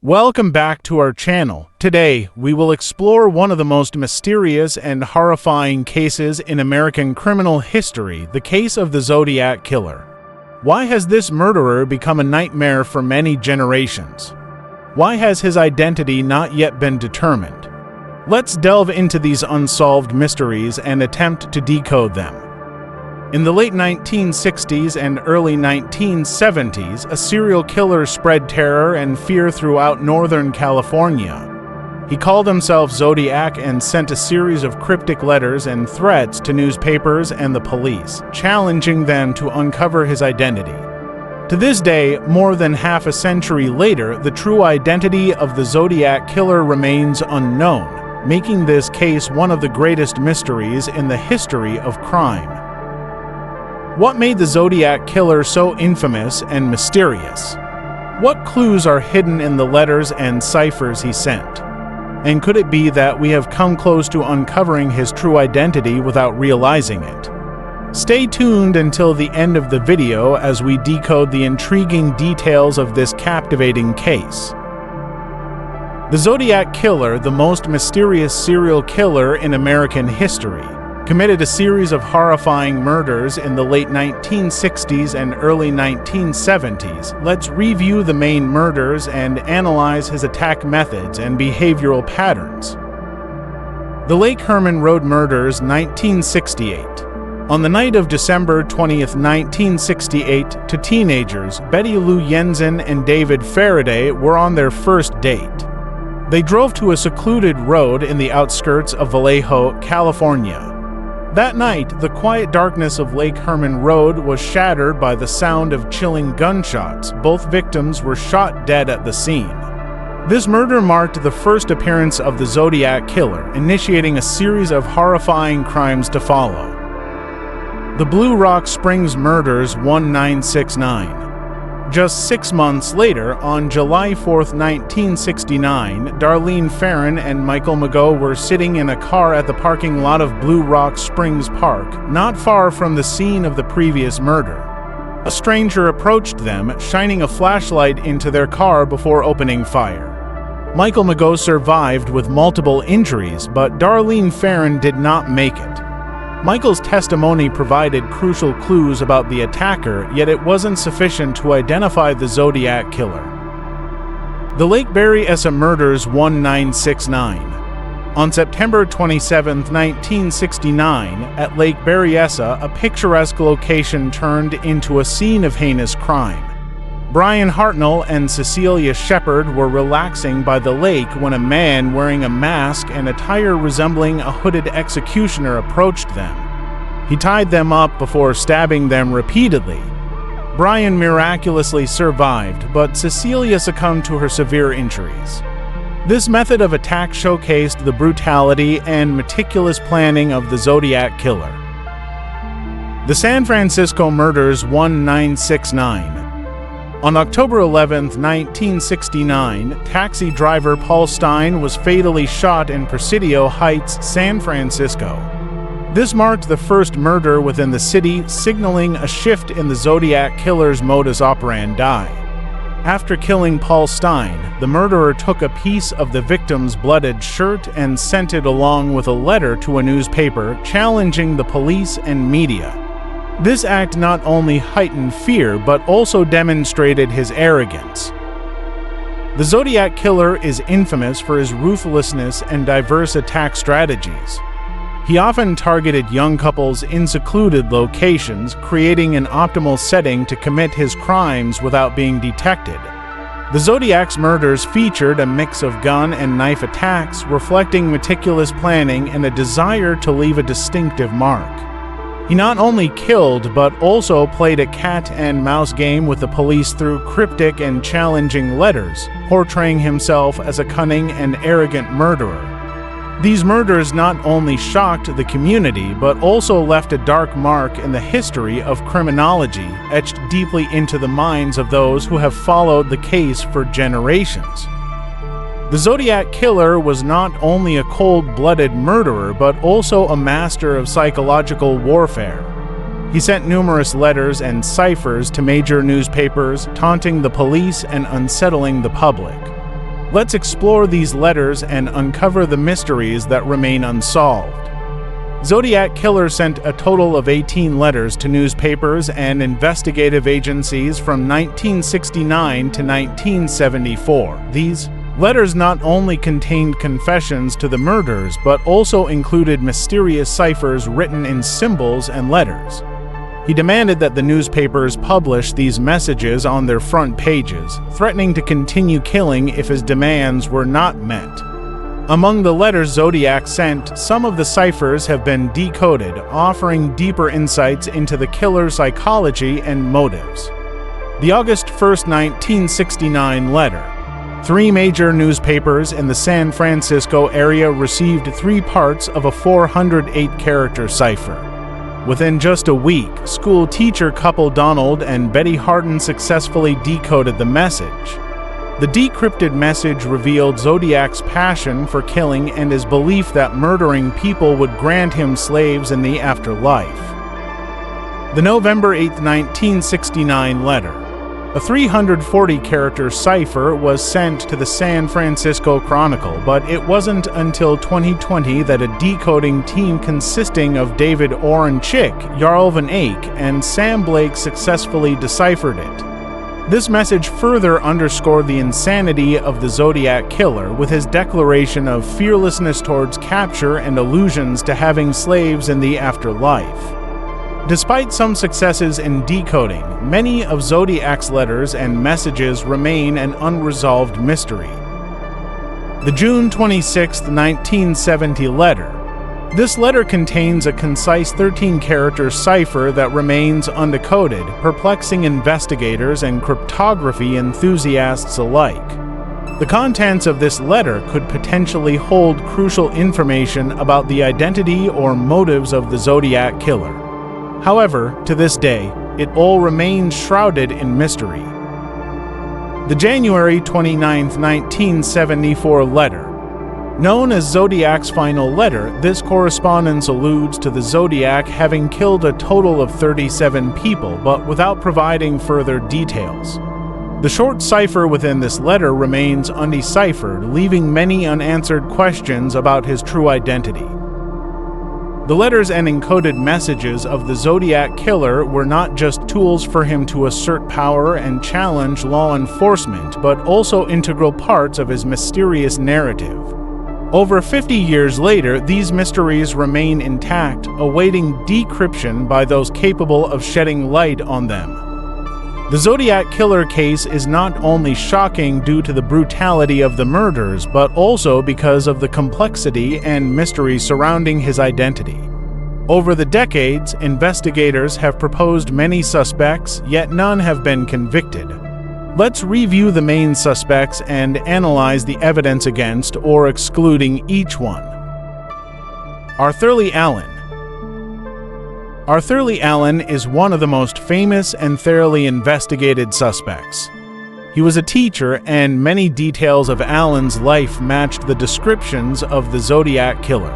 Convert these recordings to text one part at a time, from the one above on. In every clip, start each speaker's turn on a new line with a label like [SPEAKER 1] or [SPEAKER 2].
[SPEAKER 1] Welcome back to our channel. Today, we will explore one of the most mysterious and horrifying cases in American criminal history, the case of the Zodiac Killer. Why has this murderer become a nightmare for many generations? Why has his identity not yet been determined? Let's delve into these unsolved mysteries and attempt to decode them. In the late 1960s and early 1970s, a serial killer spread terror and fear throughout Northern California. He called himself Zodiac and sent a series of cryptic letters and threats to newspapers and the police, challenging them to uncover his identity. To this day, more than half a century later, the true identity of the Zodiac Killer remains unknown, making this case one of the greatest mysteries in the history of crime. What made the Zodiac Killer so infamous and mysterious? What clues are hidden in the letters and ciphers he sent? And could it be that we have come close to uncovering his true identity without realizing it? Stay tuned until the end of the video as we decode the intriguing details of this captivating case. The Zodiac Killer, the most mysterious serial killer in American history, committed a series of horrifying murders in the late 1960s and early 1970s. Let's review the main murders and analyze his attack methods and behavioral patterns. The Lake Herman Road Murders, 1968. On the night of December 20th, 1968, two teenagers, Betty Lou Jensen and David Faraday, were on their first date. They drove to a secluded road in the outskirts of Vallejo, California. That night, the quiet darkness of Lake Herman Road was shattered by the sound of chilling gunshots. Both victims were shot dead at the scene. This murder marked the first appearance of the Zodiac Killer, initiating a series of horrifying crimes to follow. The Blue Rock Springs Murders, 1969. Just 6 months later, on July 4, 1969, Darlene Ferrin and Michael Nego were sitting in a car at the parking lot of Blue Rock Springs Park, not far from the scene of the previous murder. A stranger approached them, shining a flashlight into their car before opening fire. Michael Nego survived with multiple injuries, but Darlene Ferrin did not make it. Michael's testimony provided crucial clues about the attacker, yet it wasn't sufficient to identify the Zodiac Killer. The Lake Berryessa Murders, 1969. On September 27, 1969, at Lake Berryessa, a picturesque location turned into a scene of heinous crime. Brian Hartnell and Cecilia Shepard were relaxing by the lake when a man wearing a mask and attire resembling a hooded executioner approached them. He tied them up before stabbing them repeatedly. Brian miraculously survived, but Cecilia succumbed to her severe injuries. This method of attack showcased the brutality and meticulous planning of the Zodiac Killer. The San Francisco Murders, 1969. On October 11, 1969, taxi driver Paul Stine was fatally shot in Presidio Heights, San Francisco. This marked the first murder within the city, signaling a shift in the Zodiac Killer's modus operandi. After killing Paul Stine, the murderer took a piece of the victim's blooded shirt and sent it along with a letter to a newspaper challenging the police and media. This act not only heightened fear, but also demonstrated his arrogance. The Zodiac Killer is infamous for his ruthlessness and diverse attack strategies. He often targeted young couples in secluded locations, creating an optimal setting to commit his crimes without being detected. The Zodiac's murders featured a mix of gun and knife attacks, reflecting meticulous planning and a desire to leave a distinctive mark. He not only killed, but also played a cat-and-mouse game with the police through cryptic and challenging letters, portraying himself as a cunning and arrogant murderer. These murders not only shocked the community, but also left a dark mark in the history of criminology, etched deeply into the minds of those who have followed the case for generations. The Zodiac Killer was not only a cold-blooded murderer, but also a master of psychological warfare. He sent numerous letters and ciphers to major newspapers, taunting the police and unsettling the public. Let's explore these letters and uncover the mysteries that remain unsolved. Zodiac Killer sent a total of 18 letters to newspapers and investigative agencies from 1969 to 1974. These letters not only contained confessions to the murders, but also included mysterious ciphers written in symbols and letters. He demanded that the newspapers publish these messages on their front pages, threatening to continue killing if his demands were not met. Among the letters Zodiac sent, some of the ciphers have been decoded, offering deeper insights into the killer's psychology and motives. The August 1, 1969 letter. 3 major newspapers in the San Francisco area received 3 parts of a 408-character cipher. Within just a week, school teacher couple Donald and Betty Harden successfully decoded the message. The decrypted message revealed Zodiac's passion for killing and his belief that murdering people would grant him slaves in the afterlife. The November 8, 1969 letter. A 340-character cipher was sent to the San Francisco Chronicle, but it wasn't until 2020 that a decoding team consisting of David Orenchick, Jarl Van Eyck, and Sam Blake successfully deciphered it. This message further underscored the insanity of the Zodiac Killer, with his declaration of fearlessness towards capture and allusions to having slaves in the afterlife. Despite some successes in decoding, many of Zodiac's letters and messages remain an unresolved mystery. The June 26, 1970 letter. This letter contains a concise 13-character cipher that remains undecoded, perplexing investigators and cryptography enthusiasts alike. The contents of this letter could potentially hold crucial information about the identity or motives of the Zodiac Killer. However, to this day, it all remains shrouded in mystery. The January 29, 1974 letter. Known as Zodiac's final letter, this correspondence alludes to the Zodiac having killed a total of 37 people, but without providing further details. The short cipher within this letter remains undeciphered, leaving many unanswered questions about his true identity. The letters and encoded messages of the Zodiac Killer were not just tools for him to assert power and challenge law enforcement, but also integral parts of his mysterious narrative. Over 50 years later, these mysteries remain intact, awaiting decryption by those capable of shedding light on them. The Zodiac Killer case is not only shocking due to the brutality of the murders, but also because of the complexity and mystery surrounding his identity. Over the decades, investigators have proposed many suspects, yet none have been convicted. Let's review the main suspects and analyze the evidence against or excluding each one. Arthur Lee Allen. Arthur Lee Allen is one of the most famous and thoroughly investigated suspects. He was a teacher, and many details of Allen's life matched the descriptions of the Zodiac Killer.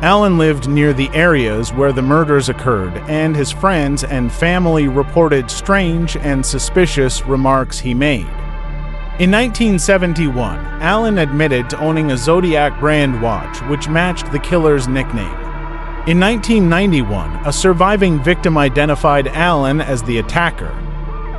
[SPEAKER 1] Allen lived near the areas where the murders occurred, and his friends and family reported strange and suspicious remarks he made. In 1971, Allen admitted to owning a Zodiac brand watch, which matched the killer's nickname. In 1991, a surviving victim identified Allen as the attacker.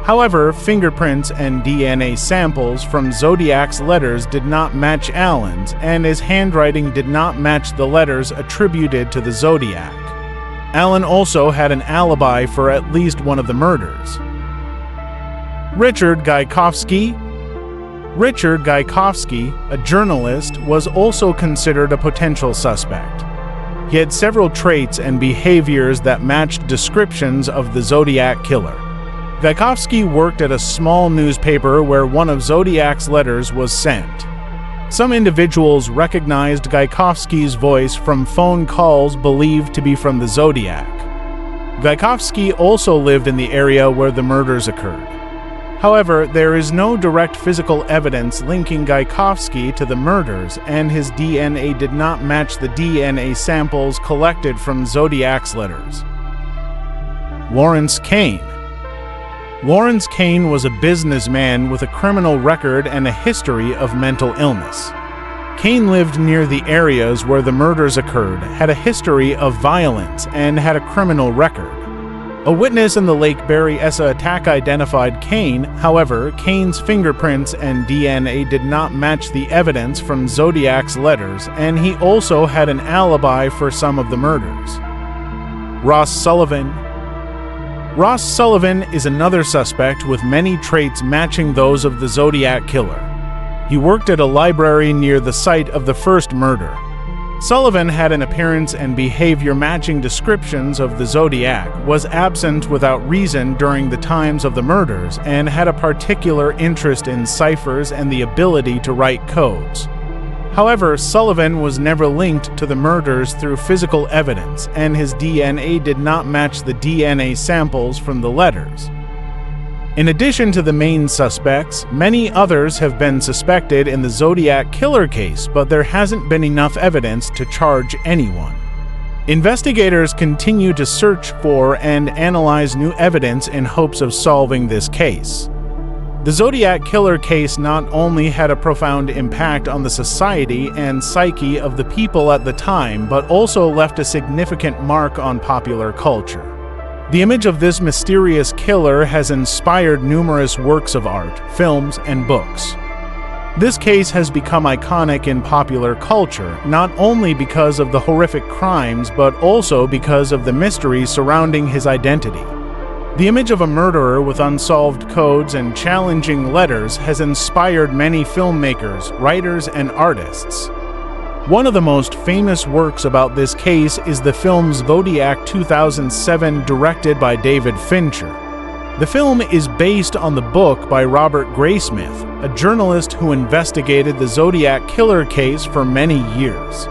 [SPEAKER 1] However, fingerprints and DNA samples from Zodiac's letters did not match Allen's, and his handwriting did not match the letters attributed to the Zodiac. Allen also had an alibi for at least one of the murders. Richard Gajkowski. Richard Gajkowski, a journalist, was also considered a potential suspect. He had several traits and behaviors that matched descriptions of the Zodiac Killer. Gajkowski worked at a small newspaper where one of Zodiac's letters was sent. Some individuals recognized Gajkowski's voice from phone calls believed to be from the Zodiac. Gajkowski also lived in the area where the murders occurred. However, there is no direct physical evidence linking Gajkowski to the murders, and his DNA did not match the DNA samples collected from Zodiac's letters. Lawrence Kane. Lawrence Kane was a businessman with a criminal record and a history of mental illness. Kane lived near the areas where the murders occurred, had a history of violence, and had a criminal record. A witness in the Lake Berryessa attack identified Kane. However, Kane's fingerprints and DNA did not match the evidence from Zodiac's letters, and he also had an alibi for some of the murders. Ross Sullivan is another suspect with many traits matching those of the Zodiac Killer. He worked at a library near the site of the first murder. Sullivan had an appearance and behavior matching descriptions of the Zodiac, was absent without reason during the times of the murders, and had a particular interest in ciphers and the ability to write codes. However, Sullivan was never linked to the murders through physical evidence, and his DNA did not match the DNA samples from the letters. In addition to the main suspects, many others have been suspected in the Zodiac Killer case, but there hasn't been enough evidence to charge anyone. Investigators continue to search for and analyze new evidence in hopes of solving this case. The Zodiac Killer case not only had a profound impact on the society and psyche of the people at the time, but also left a significant mark on popular culture. The image of this mysterious killer has inspired numerous works of art, films, and books. This case has become iconic in popular culture, not only because of the horrific crimes, but also because of the mystery surrounding his identity. The image of a murderer with unsolved codes and challenging letters has inspired many filmmakers, writers, and artists. One of the most famous works about this case is the film Zodiac 2007, directed by David Fincher. The film is based on the book by Robert Graysmith, a journalist who investigated the Zodiac Killer case for many years.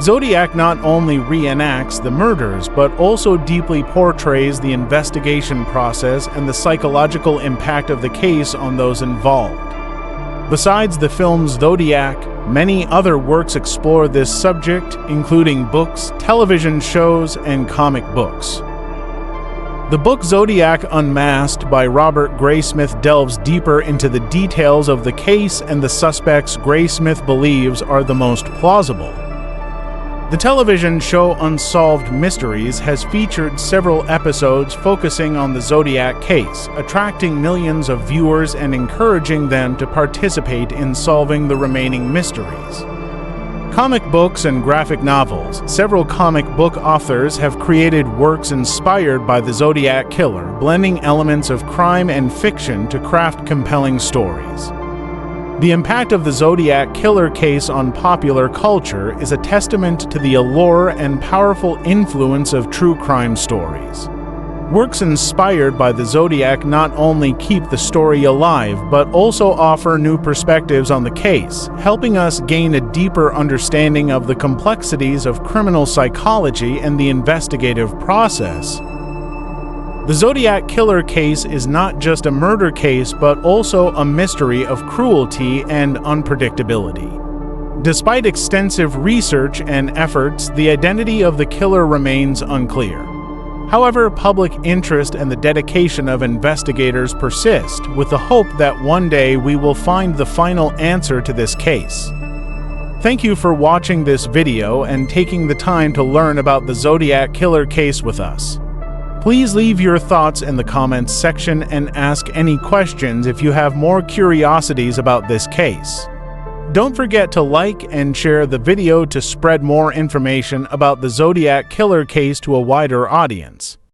[SPEAKER 1] Zodiac not only reenacts the murders, but also deeply portrays the investigation process and the psychological impact of the case on those involved. Besides the film Zodiac, many other works explore this subject, including books, television shows, and comic books. The book Zodiac Unmasked by Robert Graysmith delves deeper into the details of the case and the suspects Graysmith believes are the most plausible. The television show Unsolved Mysteries has featured several episodes focusing on the Zodiac case, attracting millions of viewers and encouraging them to participate in solving the remaining mysteries. Comic books and graphic novels. Several comic book authors have created works inspired by the Zodiac Killer, blending elements of crime and fiction to craft compelling stories. The impact of the Zodiac Killer case on popular culture is a testament to the allure and powerful influence of true crime stories. Works inspired by the Zodiac not only keep the story alive, but also offer new perspectives on the case, helping us gain a deeper understanding of the complexities of criminal psychology and the investigative process. The Zodiac Killer case is not just a murder case, but also a mystery of cruelty and unpredictability. Despite extensive research and efforts, the identity of the killer remains unclear. However, public interest and the dedication of investigators persist, with the hope that one day we will find the final answer to this case. Thank you for watching this video and taking the time to learn about the Zodiac Killer case with us. Please leave your thoughts in the comments section and ask any questions if you have more curiosities about this case. Don't forget to like and share the video to spread more information about the Zodiac Killer case to a wider audience.